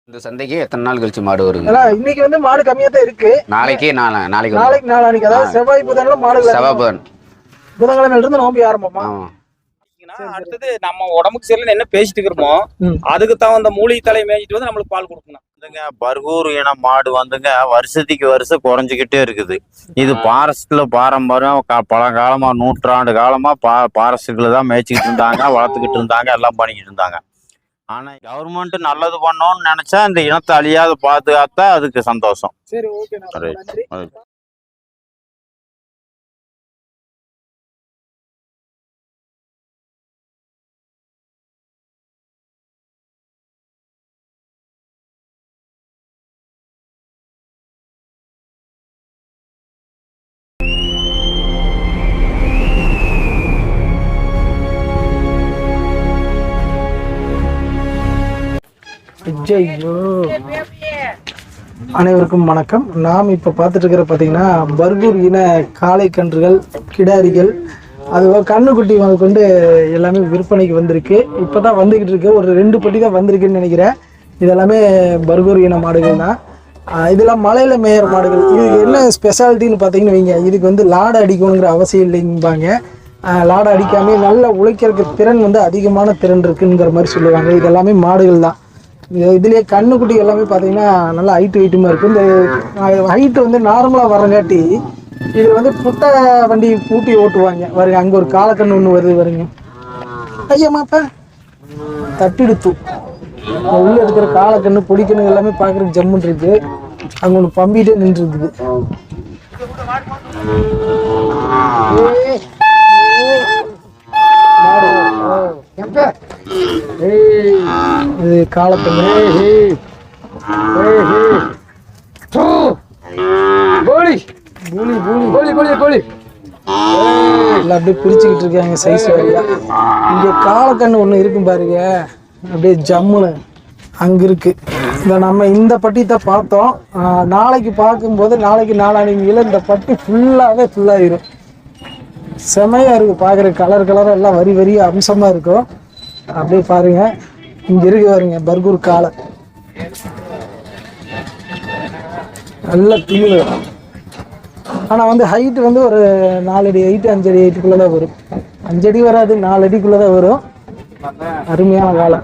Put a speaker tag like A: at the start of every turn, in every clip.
A: இந்த சந்தைக்கு எத்தனை நாள் கழிச்சு மாடு வருங்க?
B: இன்னைக்கு வந்து மாடு கம்மியா தான் இருக்கு.
A: நாளைக்கு
B: நாளைக்கு அதாவது செவ்வாய் புதன்ல மாடு
A: செவ்வாய் புதன்
B: புதன்கிழமையில இருந்து நோம்பி ஆரம்பமா.
C: அடுத்தது நம்ம உடம்புக்கு சரியில்லை என்ன பேசிட்டு இருக்கிறோமோ அதுக்கு தகுந்த மூலிகை தலையை மேய்ச்சிட்டு வந்து நம்மளுக்கு பால் கொடுக்கணும்.
D: பர்கூர் இன மாடு வந்துங்க வருஷத்துக்கு வருஷம் குறைஞ்சிக்கிட்டே இருக்குது. இது பாரஸ்ட்ல பாரம்பரியம் பழங்காலமா நூற்றாண்டு காலமா பாரஸ்டுக்குள்ள தான் மேய்ச்சிக்கிட்டு இருந்தாங்க, வளர்த்துக்கிட்டு இருந்தாங்க, எல்லாம் பண்ணிக்கிட்டு இருந்தாங்க. ஆனா கவர்மெண்ட் நல்லது பண்ணோம்னு நினைச்சா இந்த இனத்தை அழியாத பாதுகாத்தா அதுக்கு சந்தோஷம்.
B: சரி, ஓகே. அனைவருக்கும் வணக்கம். நாம் இப்போ பார்த்துட்டு இருக்கிற பார்த்தீங்கன்னா பர்கூர் இன காளை கன்றுகள், கிடாரிகள், அது கண்ணுக்குட்டி கொண்டு எல்லாமே விற்பனைக்கு வந்திருக்கு. இப்போ தான் வந்துக்கிட்டு இருக்கு. ஒரு 2 பட்டி தான் வந்திருக்குன்னு நினைக்கிறேன். இதெல்லாமே பர்கூர் இன மாடுகள் தான். இதெல்லாம் மலையில் மேயிற மாடுகள். இதுக்கு என்ன ஸ்பெஷாலிட்டின்னு பார்த்தீங்கன்னு வைங்க, இதுக்கு வந்து லாடை அடிக்கணுங்கிற அவசியம் இல்லைம்பாங்க. லாடை அடிக்காமே நல்ல உழைக்கிறதுக்கு திறன் வந்து அதிகமான திறன் இருக்குங்கிற மாதிரி சொல்லுவாங்க. இதெல்லாமே மாடுகள் தான். இதுலேயே கண்ணுக்குட்டி எல்லாமே பார்த்தீங்கன்னா நல்லா வெயிட்டுமா இருக்குது. இந்த ஹைட்டு வந்து நார்மலாக வரங்காட்டி இதில் வந்து புட்டை வண்டி பூட்டி ஓட்டுவாங்க. வருங்க, அங்கே ஒரு காலக்கண்ணு ஒன்று வருது வருங்க. ஐயம்மாப்பா தட்டிடுத்து உள்ளே இருக்கிற காலக்கண்ணு பொடிக்கண்ணு எல்லாமே பார்க்குறதுக்கு ஜம்முன்னு இருக்குது. அங்கே ஒன்று பம்பிகிட்டே நின்றுருக்குது. இது காலக்கண்ணு அப்படியே பிரிச்சுக்கிட்டு இருக்காங்க சைஸ் வரையா. இங்க காலக்கண்ணு ஒண்ணு இருக்கும் பாருங்க, அப்படியே ஜம்முன்னு அங்க இருக்கு. நம்ம இந்த பட்டி தான் பார்த்தோம். நாளைக்கு பார்க்கும்போது நாளைக்கு நாளானில இந்த பட்டி ஃபுல்லாயிரும். செமையா இருக்கு பாக்குற. கலர் எல்லாம் வரி வரியா அம்சமா இருக்கும். அப்படியே பாருங்க, இங்க இருக்கு பாருங்க பர்கூர் காளை. நல்ல திமிழ். ஆனா வந்து ஹைட் வந்து ஒரு 4 அடி ஹைட்டு, 5 அடி ஹைட்டுக்குள்ளதான் வரும். 5 அடி வராது, 4 அடிக்குள்ளதான் வரும். அருமையான காளை.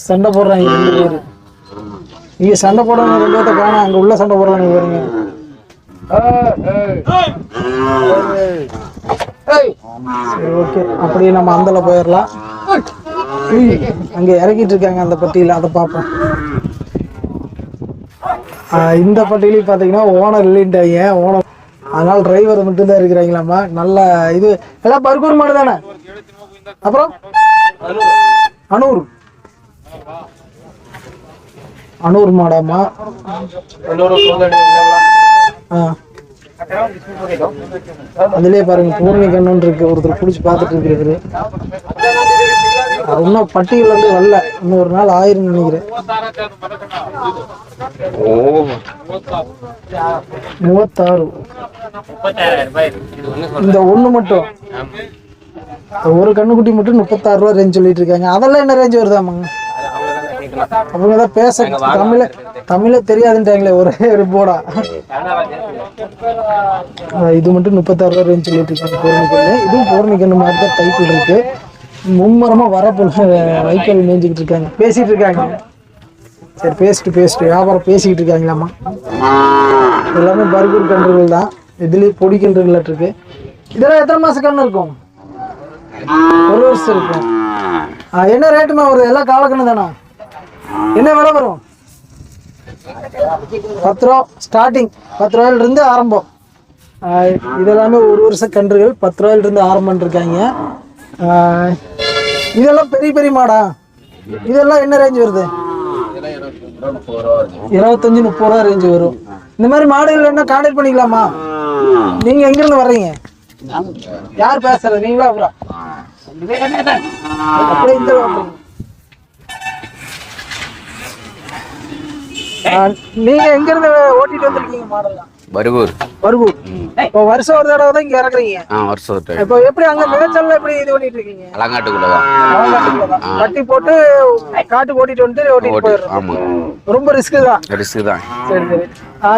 B: சண்டை போடுறாங்க 2 பேரு. இங்க சண்டை போடுறாங்க 2 பேர்த்த காணோம். அங்க உள்ள சண்டை போடுறாங்க பாருங்க. சரி, ஓகே. அப்படியே நம்ம அந்தல போயிடலாம். அங்க இறக்கிட்டு இருக்காங்க அந்த பட்டியல, அதை பார்ப்போம். இந்த பட்டியலையும் பார்த்தீங்கன்னா ஓனர் இல்லைன்ட்டாங்க. ஓனர் அதனால டிரைவர் மட்டும்தான் இருக்கிறாங்களாமா. நல்ல இது எல்லாம் பர்கூர் மாடு தானே. அப்புறம் அனூர் மாடாமா. அதுலயே பாருங்க பூர்ணி கண்ணு இருக்கு. ஒருத்தர் குடிச்சு பார்த்துட்டு இருக்கிறது. இன்னும் பட்டியல் வந்து வரல. இன்னும் ஒரு நாள் ஆயிரம் நினைக்கிறேன். 36. இந்த ஒண்ணு மட்டும், ஒரு கண்ணுக்குட்டி மட்டும் 36 ரூபா ரேஞ்ச் சொல்லிட்டு இருக்காங்க. அதெல்லாம் என்ன ரேஞ்ச் வருதாமாங்க? அவங்கதான் பேச தமிழே தெரியாதுன்றாங்களே ஒரே ஒரு போடா. இது மட்டும் 36 ரூபா ரேஞ்ச் சொல்லிட்டு இருக்காங்க. பூர்ணிக்கண்ணு. இதுவும் பூர்ணிக்கண்ணு மாதிரி தான் டைப்பில் இருக்கு. மும்மரமா வரப்போ வைக்கோல் மேய்ஞ்சிக்கிட்டு இருக்காங்க, பேசிட்டு இருக்காங்க. சரி, பேசிட்டு வியாபாரம் பேசிக்கிட்டு இருக்காங்களாமா. எல்லாமே பர்கூர் கன்றுகள் தான். இதுலயே பொடி கன்றுகள் இருக்கு. இதெல்லாம் எத்தனை மாசம் கண்ணு இருக்கும்? 1 வருஷம் இருக்கும். என்ன ரேட்டுமா வருது? எல்லாம் காலக்கண்ணு தானா? என்ன விலை வரும்? 10 ரூபா ஸ்டார்டிங். 10 ரூபாயில இருந்து ஆரம்பம். இதெல்லாமே 1 வருஷம் கன்றுகள். 10 ரூபாயில இருந்து ஆரம்பம் இருக்காங்க. இதெல்லாம் பெரிய மாடா? இதெல்லாம் என்ன ரேஞ்ச் வருது? 25-30 ரூபா ரேஞ்ச் வரும். இந்த மாதிரி மாடுகள் என்ன கான்டாக்ட் பண்ணிக்கலாமா? நீங்க எங்க இருந்து வர்றீங்க? யார் பேசுறது? நீங்களா? அப்புறம் அப்படியே இந்த நீங்க எங்க இருந்து ஓட்டிட்டு வந்திருக்கீங்க மாடலாம்?
A: பர்கூர்.
B: பர்கூர். இப்போ வருஷம் ஒரு தடவை தான் இங்க இறக்குறீங்க.
A: வருஷம் ஒரு time.
B: இப்போ எப்படி அங்க மேய்ச்சல்ல எப்படி இது பண்ணிட்டு இருக்கீங்க?
A: அலங்காட்டுக்குள்ளதான்.
B: அலங்காட்டுக்குள்ளதான். கட்டி போட்டு காட்டு ஓட்டிட்டு போயிடுறோம்.
A: ஆமா,
B: ரொம்ப ரிஸ்க் தான்.
A: ரிஸ்க் தான்.
B: சரி சரி.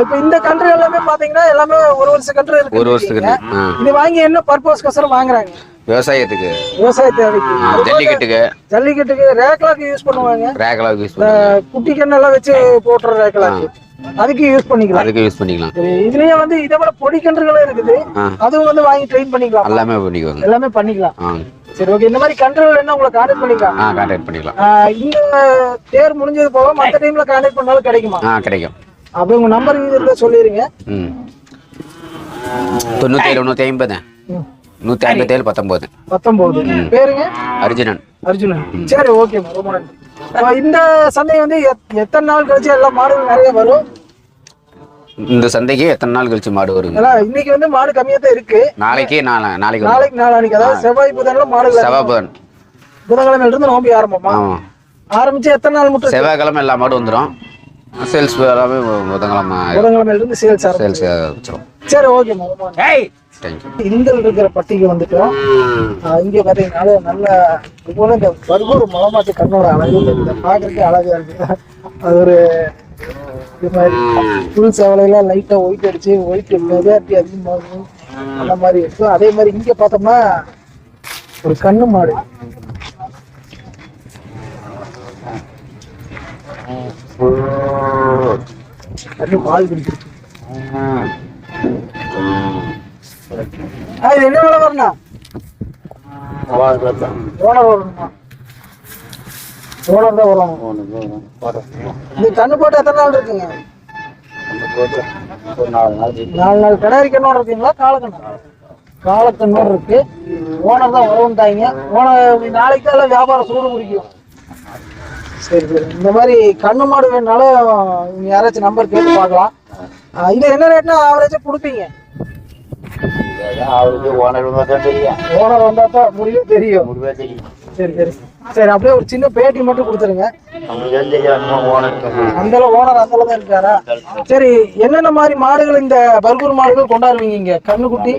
B: இப்போ இந்த கன்று எல்லாமே பாத்தீங்கன்னா எல்லாமே ஒரு வருஷ கன்று இருக்கு.
A: ஒரு வருஷத்துக்கு.
B: இது வாங்கி என்ன பர்பஸ்க்கோசரம் வாங்குறாங்க?
A: விவசாயத்துக்கு,
B: விவசாய தேவைக்கு,
A: ஜல்லிக்கட்டுக்கு.
B: ஜல்லிக்கட்டுக்கு ரேக்லாக்கு யூஸ் பண்ணுவாங்க.
A: ரேக்லாக்கு யூஸ்
B: இந்த குட்டி கண்ணெல்லாம் வச்சு போட்டுற ரேக்லாக்கு அதுக்கு யூஸ் பண்ணிக்கலாம்.
A: அதுக்கு யூஸ் பண்ணிக்கலாம்.
B: இதுலயே வந்து இதை விட பொடி கன்றுகளும் இருக்குது. அதுவும் வந்து வாங்கி ட்ரெயின் பண்ணிக்கலாம்.
A: எல்லாமே பண்ணிக்குவாங்க.
B: எல்லாமே பண்ணிக்கலாம். சரி ஓகே. இந்த மாதிரி கன்றுகள் என்ன உங்களை கான்டாக்ட் பண்ணிக்கலாம்?
A: கான்டாக்ட் பண்ணிக்கலாம்.
B: இந்த தேர் முடிஞ்சது போக மற்ற டைம்ல கான்டாக்ட் பண்ணாலும் கிடைக்குமா?
A: கிடைக்கும்.
B: அப்ப உங்க நம்பர் இருந்தா சொல்லிருங்க.
A: 97 150 157 19
B: 19. பேருங்க?
A: அர்ஜுனன்.
B: அர்ஜுனன். சரி ஓகே, ரொம்ப நன்றி. இந்த சந்தை வந்து எத்தனை நாள் கழிச்சு எல்லா மாடுகள் நிறைய வரும்?
A: இந்த சந்தைக்கு எத்தனை நாள் கழிச்சு மாடு வருங்க?
B: இன்னைக்கு வந்து மாடு கம்மியா தான் இருக்கு.
A: நாளைக்கு
B: நாளைக்கு அதாவது செவ்வாய் புதன்ல மாடு.
A: செவ்வாய் புதன்.
B: புதன்கிழமையில இருந்து நோம்பி ஆரம்பமா? ஆரம்பிச்சு எத்தனை நாள் மட்டும்?
A: செவ்வாய்க்கிழமை எல்லா மாடும் வந்துடும். சேல்ஸ் எல்லாமே
B: புதன்கிழமையில இருந்து சேல்ஸ்
A: ஆரம்பிச்சிடும்.
B: சரி ஓகே. இந்த இருக்கிற பட்டிக்கு வந்துட்டோம். இங்க பாத்தீங்கன்னா நல்ல இந்த பர்கூர் மலமாட்டு கண்ணோட அழகு பாக்குறதுக்கு அழகா இருக்கு. அது ஒரு இது மாதிரி புல் சேவலையெல்லாம் லைட்டா ஒயிட் அடிச்சு ஒயிட் மெஜாரிட்டி அதிகமாகும் அந்த மாதிரி இருக்கும். அதே மாதிரி இங்க பார்த்தோம்னா ஒரு கண்ணு மாடு. பால் குடிச்சிருக்கு. இது என்ன விலை வரணும்னா? ஓனர் வரணுமா? ஓனர் தான் வரணும். இந்த கண்ணு போட்டு எத்தனை நாள் இருக்குங்க? 4 நாள். கிடாரி கண்ணோட இருக்குங்களா? காலக்கண்ணோட இருக்கு. ஓனர் தான் வரவுன்ட்டாங்க. ஓனர் நாளைக்கு தான் எல்லாம் வியாபாரம் சூடு முடிக்கும். சரி சரி. இந்த மாதிரி கண்ணு மாடு வேணுனாலும் யாராச்சும் நம்பர் கேட்டு பார்க்கலாம். இது என்ன ரேட்னா ஆவரேஜா கொடுப்பீங்க? ஓனர் வந்தா தான் முடிவே தெரியும். சரி சரி சரி. அப்படியே ஒரு சின்ன பேட்டி மட்டும் கொடுத்துருங்க. அந்த ஓனர் அந்த தான் இருக்காரா? சரி. என்னென்ன மாதிரி மாடுகள் இந்த பர்கூர் மாடுகள் கொண்டாடுவீங்க இங்க? கண்ணுக்குட்டி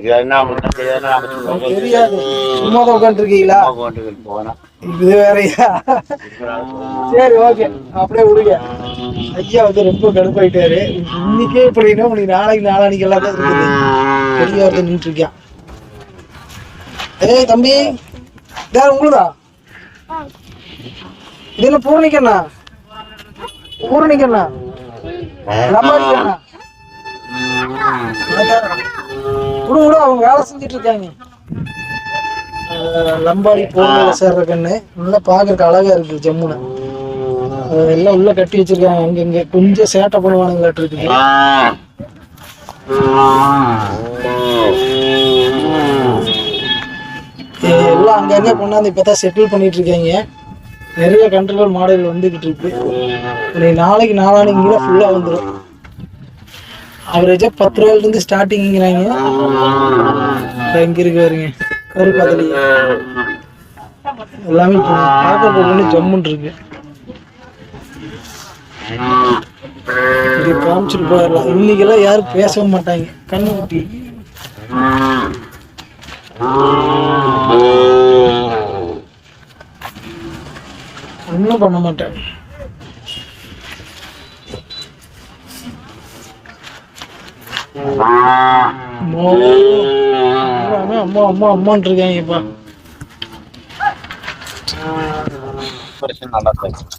B: தெரியாது, சும்மா தான் உட்காந்துருக்கீங்களா? இது வேறையா? சரி ஓகே, அப்படியே விடுங்க. ஐயா வந்து ரொம்ப கடுப்பாயிட்டாரு. இன்னைக்கே இப்படின்னா உங்களுக்கு நாளைக்கு எல்லாம் தான் இருக்குது. பெரிய ஒருத்தர் நின்று இருக்கான். ஏய் தம்பி, யார் உங்களுதா? இது என்ன பூரணிக்கண்ணா? பூரணிக்கண்ணா லம்பாடிக்கண்ணா? விடு, அவங்க வேலை செஞ்சுட்டு இருக்காங்க. லம்பாடி பூரணியில சேர்ற கண்ணு நல்லா பாக்குறதுக்கு அழகா இருக்கு. ஜம்முன்னு எல்லாம் உள்ள கட்டி வச்சிருக்காங்க. இங்க கொஞ்சம் சேட்டை பண்ணுவானுங்களாட்டு இருக்குது. எல்லாம் அங்கங்க கொண்டாந்து இப்பதான் செட்டில் பண்ணிட்டு இருக்காங்க. நிறைய கண்ட்ரோல் மாடல் வந்துகிட்டு இருக்கு. நாளைக்கு நாளானிக்கு ஃபுல்லா வந்துடும். அவரேஜா 10 ரூபாயில இருந்து ஸ்டார்டிங்கிறாங்க. இங்க இருக்கு பாருங்க, கருப்பாத்தலி எல்லாமே பார்க்க ஜம்முன் இருக்கு. இது காமிச்சிட்டு போயிடலாம். இன்னைக்கெல்லாம் யாரும் பேசவும் மாட்டாங்க. கண்ணுக்குட்டி ஒன்றும் பண்ண மாட்டேன். அம்மா அம்மா அம்மான் இருக்காங்கப்பா.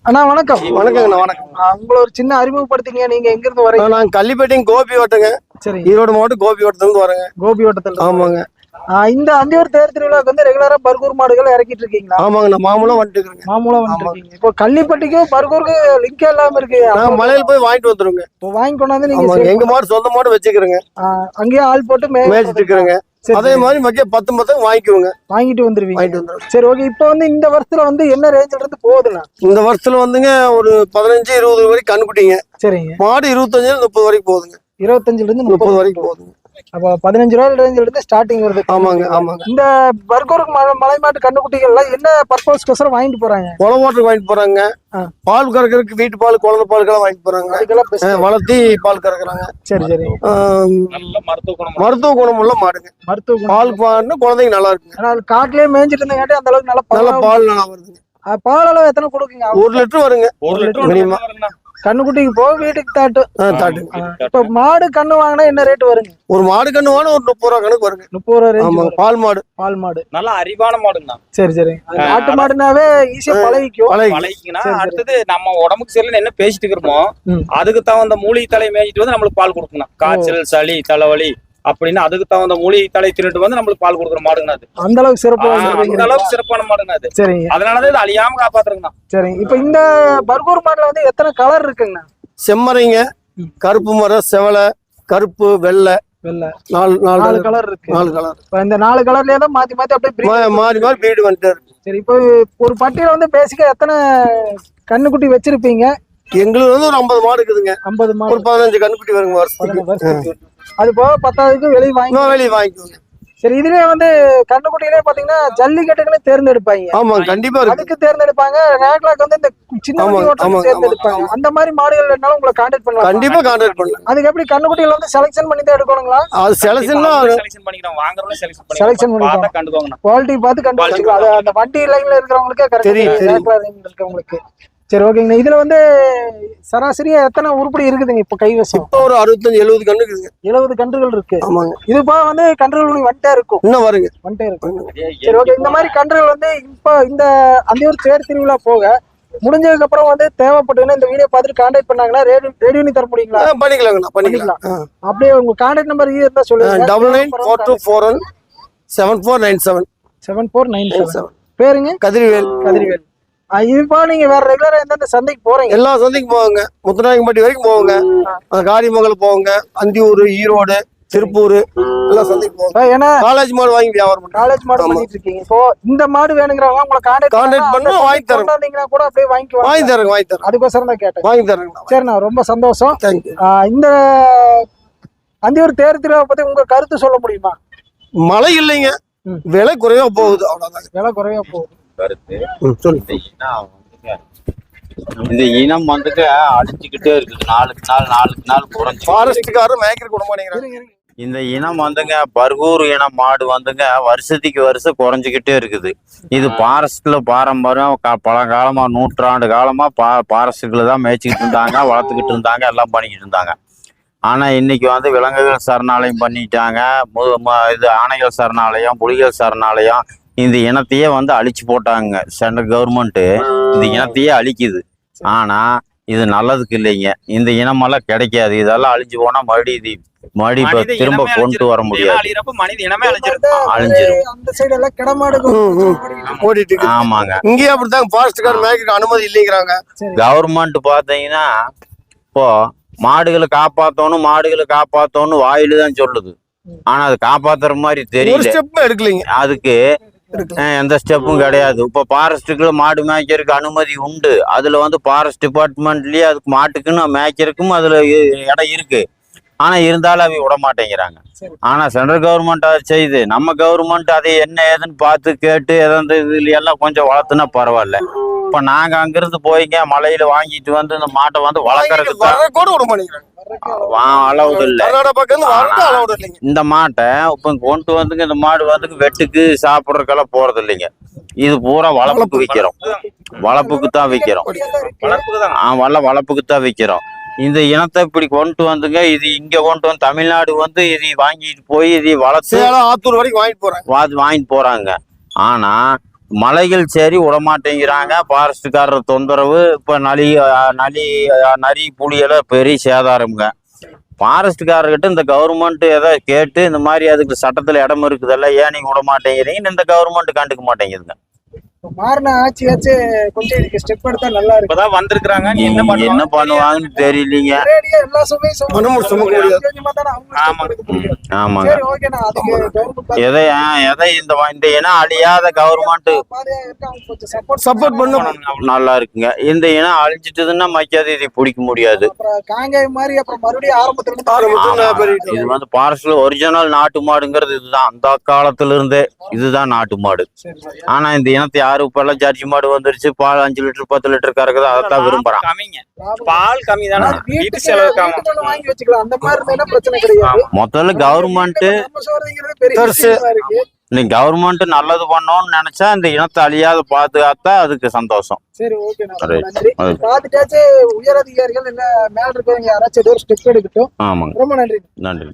B: அண்ணா வணக்கம்.
E: வணக்கங்கண்ணா. வணக்கம்.
B: உங்களை ஒரு சின்ன அறிமுகப்படுத்திங்க. நீங்க எங்க இருந்து வரீங்க?
E: நான் கள்ளிப்பேட்டையும் கோபி வட்டங்க.
B: சரி.
E: ஈரோடு மாவட்டம் கோபி வட்டத்துல இருந்து வரேங்க.
B: கோபி வட்டத்துல?
E: ஆமாங்க.
B: இந்த அந்தியூர் தேர் திருவிழாக்கு வந்து ரெகுலரா பர்கூர் மாடுகள் இறக்கிட்டு இருக்கீங்களா?
E: ஆமாங்க. நான் மாமூலம் வந்துட்டு
B: இருக்கீங்க. இப்போ கள்ளிப்பட்டிக்கும் பர்கூருக்கு லிங்க் இல்லாம இருக்கு.
E: நான் மலையில போய் வாங்கிட்டு வந்துருங்க.
B: இப்போ வாங்கி கொண்டாந்து நீங்க
E: எங்க மாடு சொந்த மாடு வச்சுக்கிறேங்க.
B: அங்கேயே ஆள் போட்டு
E: மேய்ச்சிட்டு இருக்கிறேங்க. அதே மாதிரி மக்கிய 10 வாங்கிக்குவோங்க.
B: வாங்கிட்டு வந்துருவீங்க. சரி ஓகே. இப்போ வந்து இந்த வருஷத்துல வந்து என்ன ரேஞ்சில இருந்து போகுதுண்ணா?
E: இந்த வருஷத்துல வந்துங்க ஒரு 15-20 வரைக்கும் கண்ணுக்குட்டிங்க.
B: சரிங்க.
E: மாடு 25-30 வரைக்கும் போகுதுங்க.
B: 25 இருந்து 30
E: வரைக்கும் போகுதுங்க.
B: அப்போ 15 ரூபாய் ரேஞ்சில இருந்து ஸ்டார்டிங் வருது.
E: ஆமாங்க ஆமாங்க.
B: இந்த பர்கூர் மலை மாட்டு கண்ணுக்குட்டிகள்லாம் என்ன பர்பஸ்க்கோசரம் வாங்கிட்டு போறாங்க?
E: குளம் ஓட்டுக்கு வாங்கிட்டு போறாங்க,
B: ஆ.
E: பால் கறக்கிறதுக்கு வீட்டு பால் குழந்தை பாலுக்கெல்லாம் வாங்கிட்டு போறாங்க,
B: அதுக்கெல்லாம் best.
E: வளர்த்தி பால் கறக்குறாங்க.
B: சரி சரி.
C: நல்ல மருத்துவ குணம்.
E: மருத்துவ குணம் உள்ள மாடுங்க.
B: மருத்துவ குணம்.
E: பால் பாருன்னு குழந்தைங்க நல்லா இருக்குங்க.
B: ஆனா அது காட்டிலேயே மேய்ஞ்சிட்டு இருந்தங்காட்டி அந்த அளவுக்கு
E: நல்ல
B: நல்ல
E: பால் நல்லா வருதுங்க.
B: பால் அளவு எத்தனை கொடுக்குங்க?
E: 1 லிட்டர் வருங்க.
C: 1 லிட்டர்
E: மினிமம்.
C: வருங்கண்ணா.
B: கண்ணுக்குட்டிக்கு போக வீட்டுக்கு தாட்டு.
E: தாட்டுங்க.
B: இப்ப மாடு கண்ணு வாங்கினா என்ன ரேட் வருங்க?
E: ஒரு மாடு கண்ணு வாங்க ஒரு 30 ரூபா கணக்கு வருங்க.
B: 30 ரூபா
E: ஆமா,
B: ரேஞ்ச்.
E: பால் மாடு.
B: பால் மாடு
C: நல்ல அறிவான மாடுங்கண்ணா.
B: சரி சரி. நாட்டு மாடுனாவே ஈஸியா பழகிக்கும்.
C: பழகிங்கன்னா
B: சரி, சரி.
C: அடுத்தது நம்ம உடம்புக்கு சரியில்லை என்ன பேசிட்டு இருக்கிறோமோ
B: ம்.
C: அதுக்கு தகுந்த மூலிகை தலை மேய்ச்சிட்டு வந்து நம்மளுக்கு பால் கொடுக்கணும். காய்ச்சல், சளி, தலைவலி அப்படின்னு அதுக்கு தகுந்த மூலிகை தலை தின்னுட்டு வந்து நம்மளுக்கு பால் கொடுக்குற மாடுங்க அது.
B: அந்த அளவுக்கு சிறப்பு.
C: அந்த அளவுக்கு சிறப்பான மாடுங்க அது.
B: சரிங்க
C: அதனாலதான் இது அழியாம காப்பாத்துறதுங்கண்ணா.
B: சரிங்க. இப்ப இந்த பர்கூர் மாடுல வந்து எத்தனை கலர் இருக்குங்கண்ணா?
E: செம்மறைங்க, கருப்பு மரம், செவலை, கருப்பு, வெள்ளை,
B: வெள்ளை
E: 4
B: கலர் இருக்கு.
E: 4 கலர்.
B: இப்ப இந்த 4 கலர்லயே தான் மாத்தி மாத்தி அப்படியே breed.
E: மாறி மாறி வீடு வந்துட்டு இருக்கு.
B: சரி. இப்போ ஒரு பட்டியல வந்து பேசிக்கா எத்தனை கண்ணுக்குட்டி வச்சிருப்பீங்க?
E: எங்களுக்கு வந்து ஒரு 50 மாடு இருக்குதுங்க.
B: 50
E: ஒரு
B: மாடு.
E: 15 கண்ணுக்குட்டி வருங்க வருஷத்துக்கு.
B: வருஷத்துக்கு. அது போக 10க்கு வெளியே வாங்கி.
E: இன்னும் வெளியே வாங்கிக்குவோங்க.
B: சரி. இதுலயே வந்து கண்ணுக்குட்டியிலே பாத்தீங்கன்னா ஜல்லிக்கட்டுக்குன்னு தேர்ந்தெடுப்பாங்க.
E: ஆமா, கண்டிப்பா இருக்கு.
B: அதுக்கு தேர்ந்தெடுப்பாங்க. ரேக்லாக் வந்து இந்த சின்ன
E: ஆமா,
B: வண்டி ஓட்டுறதுக்கு
E: ஆமா,
B: தேர்ந்தெடுப்பாங்க.
E: ஆமா.
B: அந்த மாதிரி மாடுகள் இருந்தாலும் உங்களை கான்டாக்ட் பண்ணலாம்.
E: கண்டிப்பா கான்டாக்ட் பண்ணலாம்.
B: அதுக்கு எப்படி கண்ணுக்குட்டிகள் வந்து செலக்ஷன் பண்ணி தான் எடுக்கணுங்களா?
E: அது செலக்ஷன்னா
C: செலக்ஷன் பண்ணிக்கிறோம். வாங்குறவங்க
B: Selection
C: செலக்ஷன்
B: பண்ணிக்கிறோம்.
C: பார்த்தா கண்டுக்கோங்கண்ணா.
B: குவாலிட்டி பார்த்து கண்டுபிடிச்சிக்கலாம். அது அந்த வண்டி லைன்ல இருக்கிறவங்களுக்கே
E: தெரியும்,
B: கரெக்டா
E: தெரியும்.
B: ரேக்லா ரேஞ்சில் இருக்கவங்களுக்கு. சரி ஓகேங்கண்ணா. இதுல வந்து சராசரியா எத்தனை உருப்படி இருக்குதுங்க இப்ப கைவசம்?
E: இப்போ ஒரு 65-70 கண்ணு இருக்குதுங்க.
B: 70 கன்றுகள் இருக்கு.
E: ஆமாங்க.
B: இது போக வந்து கன்றுகள் வந்துட்டே இருக்கும்.
E: இன்னும் வருங்க.
B: வந்துட்டே இருக்கும். சரி ஓகே. இந்த மாதிரி கன்றுகள் வந்து இப்போ இந்த அந்தியூர் தேர் திருவிழா போக முடிஞ்சதுக்கு அப்புறம் வந்து தேவைப்பட்டதுன்னா இந்த வீடியோ பார்த்துட்டு கான்டாக்ட் பண்ணாங்கன்னா ரெடி தர முடியுங்களா?
E: பண்ணிக்கலாங்கண்ணா, பண்ணிக்கலாம்.
B: அப்படியே உங்க கான்டாக்ட் நம்பர் இருந்தா சொல்லுங்க.
E: 994241 7497.
B: 7497. பேருங்க?
E: கதிர்வேல்.
B: கதிர்வேல். இப்போ நீங்க வேற ரெகுலரா எந்தெந்த சந்தைக்கு போறீங்க?
E: எல்லா சந்தைக்கும் போவாங்க. முத்துநாயக்கம்பட்டி வரைக்கும் போவாங்க. காரியமங்கலம் போவாங்க. அந்தியூர், ஈரோடு, திருப்பூர் எல்லா சந்தைக்கு போவாங்க.
B: ஏன்னா
E: காலேஜ் மாடு வாங்கி வியாபாரம் பண்ணுறாங்க.
B: காலேஜ் மாடு பண்ணிட்டு இருக்கீங்க. இப்போ இந்த மாடு வேணுங்கிறவங்க உங்களை கான்டாக்ட்
E: பண்ணா வாங்கி தரேன்.
B: கொண்டாந்தீங்கன்னா கூட அப்படியே வாங்கிக்குவாங்க.
E: வாங்கி தரேங்க.
B: அதுக்கோசரம் தான் கேட்டேன்.
E: வாங்கி தரேங்க.
B: சரிண்ணா, ரொம்ப சந்தோஷம்.
E: தேங்க்யூ.
B: இந்த அந்தியூர் தேர் திருவிழா பத்தி உங்க கருத்து சொல்ல முடியுமா?
E: மழை இல்லைங்க, விலை குறைவா போகுது, அவ்வளவுதாங்க.
B: விலை குறைவா போகுது.
E: சொல்லுங்க.
D: இந்த இனம் வந்துட்டு அழிஞ்சுக்கிட்டே இருக்குது. நாளுக்கு நாள் குறைஞ்சு.
E: ஃபாரஸ்ட்காரர் மேய்க்கிற விட மாட்டேங்கிறாங்க.
D: இந்த இனம் வந்துங்க பர்கூர் இனம் மாடு வந்துங்க வருஷத்துக்கு வருஷம் குறைஞ்சிக்கிட்டே இருக்குது. இது ஃபாரஸ்ட்ல பாரம்பரியம் பழங்காலமா நூற்றாண்டு காலமா ஃபாரஸ்டுக்குள்ள தான் மேய்ச்சிக்கிட்டு இருந்தாங்க, வளர்த்துக்கிட்டு இருந்தாங்க, எல்லாம் பண்ணிக்கிட்டு இருந்தாங்க. ஆனா இன்னைக்கு வந்து விலங்குகள் சரணாலயம் பண்ணிட்டாங்க. இது ஆணைகள் சரணாலயம், புலிகள் சரணாலயம், இந்த இனத்தையே வந்து அழிச்சு போட்டாங்க. சென்ட்ரல் கவர்மெண்ட் இந்த இனத்தையே அழிக்குது. ஆனா இது நல்லதுக்கு இல்லைங்க. இந்த இனமெல்லாம் கிடைக்காது. இதெல்லாம் அழிஞ்சு போனா மறுபடியும் திரும்ப கொண்டு வர முடியாது.
C: மனித இனமே அழிஞ்சிரும்.
B: அந்த சைடு எல்லாம் கிடமாடு
E: ஓடிட்டு இருக்கு.
D: ஆமாங்க.
E: இங்கேயே அப்படித்தான் ஃபாரஸ்ட்காரர் மேய்க்கிற அனுமதி இல்லைங்கிறாங்க.
D: கவர்மெண்ட் பாத்தீங்கன்னா இப்போ மாடுகளை காப்பாத்தணும் வாயில தான் சொல்லுது. ஆனா அது காப்பாத்துற மாதிரி
E: ஒரு
D: தெரியல.
E: ஸ்டெப் எடுக்கலைங்க.
D: அதுக்கு எந்த ஸ்டெப்பும் கிடையாது. இப்ப ஃபாரஸ்ட்டுக்குள்ள மாடு மேய்க்கிறதுக்கு அனுமதி உண்டு. அதுல வந்து ஃபாரஸ்ட் டிபார்ட்மெண்ட்லயே அதுக்கு மாட்டுக்குன்னு மேய்க்கிறதுக்கும் அதுல இடம் இருக்கு. ஆனா இருந்தாலும் அவங்க விட மாட்டேங்கிறாங்க. ஆனா சென்ட்ரல் கவர்மெண்ட் அதை செய்யுது. நம்ம கவர்மெண்ட் அதை என்ன ஏதுன்னு பார்த்து கேட்டு எதாவது இதுல எல்லாம் கொஞ்சம் வளர்த்துனா பரவாயில்ல. இப்ப நாங்க அங்கிருந்து போய்ங்க மலையில வாங்கிட்டு வந்து இந்த மாட்டை வந்து வளர்க்கறதுக்கு
E: கூட விட மாட்டேங்கிறாங்க.
D: அளவுடு இல்ல. இந்த மாட்டை இப்ப கொண்டு வந்துங்க, இந்த மாடு வந்து வெட்டுக்கு சாப்பிட்றதுக்கெல்லாம் போறது இல்லைங்க. இது பூரா வளர்ப்புக்கு விற்கிறோம். வளர்ப்புக்கு தான் விற்கிறோம். வளர்ப்புக்கு தான் விற்கிறோம். இந்த இனத்தை இப்படி கொண்டு வந்துங்க, இது இங்க கொண்டு வந்து தமிழ்நாடு வந்து இதை வாங்கிட்டு போய் இதை வளர்த்து
E: ஆத்தூர் வரைக்கும்
D: வாங்கிட்டு போறாங்க. ஆனா மலைகள் சரி விடமாட்டேங்கிறாங்க. ஃபாரஸ்ட்காரர் தொந்தரவு. இப்ப நரி புலியெல்லாம் பெரிய சேதாரம்ங்க. ஃபாரஸ்ட்காரர்கிட்ட இந்த கவர்மெண்ட் ஏதாவது கேட்டு இந்த மாதிரி அதுக்கு சட்டத்துல இடம் இருக்குதல்ல, ஏன் நீங்க விட மாட்டேங்கிறீங்கன்னு இந்த கவர்மெண்ட் கண்டுக்க மாட்டேங்குதுங்க.
B: மாறின ஆட்சியாச்சு கொஞ்சம் இதுக்கு ஸ்டெப் எடுத்தா நல்லா இருக்கு.
C: இப்பதான் வந்திருக்காங்க. நீ என்ன
D: என்ன பண்ணுவாங்கன்னு தெரியலீங்க.
B: ஒரேடியா எல்லா சுமையும்
E: சுமக்க முடியாது.
B: கொஞ்சமா தானே அவங்க
C: ஆமா.
B: step எடுக்க முடியும்.
D: ஆமாங்க.
B: சரி ஓகேண்ணா, அதுக்கு கவர்மெண்ட்
D: எதை இந்த இனம் அழியாத கவர்மெண்ட்
B: பாதையா இருக்கு, அவங்க கொஞ்சம் சப்போர்ட்
E: சப்போர்ட் பண்ணணும்.
D: நல்லா இருக்குங்க. இந்த இனம் அழிஞ்சிட்டதுன்னா மக்காத இதை பிடிக்க முடியாது.
B: அப்புறம் காங்காய் மாதிரி அப்புறம் மறுபடியும் ஆரம்பத்துல இருந்து
E: ஆரம்பத்துல
D: ஆமா.
E: பெரிய
D: இது வந்து ஃபாரஸ்ட்ல ஒரிஜினல் நாட்டு மாடுங்கிறது இதுதான். அந்த காலத்துல இருந்தே இதுதான் நாட்டு மாடு.
B: சரி சரி.
D: ஆனா இந்த இனத்தை யாரும் இப்ப எல்லாம் ஜர்சி மாடு வந்துருச்சு, பால் 5 லிட்டர் 10 லிட்டர் கறக்குது, அதைத்தான் விரும்புறான்.
C: கம்மிங்க. பால் கம்மி தானே. வீட்டு
B: வீட்டுக்கு
C: செலவுக்கு ஆமா.
B: வீட்டுக்குள்ள வாங்கி வச்சுக்கலாம், அந்த மாதிரி இருந்தா பிரச்சனை கிடையாது.
D: முதல்ல கவர்மெண்ட்
B: நம்ம சொல்றதுங்கிறது பெரிய
E: பெருசு.
B: விஷயமா இருக்கு.
D: நீ கவர்மெண்ட் நல்லது பண்ணோம்னு நினைச்சா இந்த இனத்தை அழியாத பாதுகாத்தா அதுக்கு சந்தோஷம்.
B: சரி ஓகேண்ணா, ரொம்ப
D: Right.
B: நன்றி.
D: Right.
B: பாத்துட்டாச்சு உயர் அதிகாரிகள் இல்ல மேல இருக்கிறவங்க யாராச்சும் ஏதோ ஒரு ஸ்டெப் எடுக்கட்டும்.
D: ஆமாங்க.
B: ரொம்ப நன்றி.
D: நன்றி.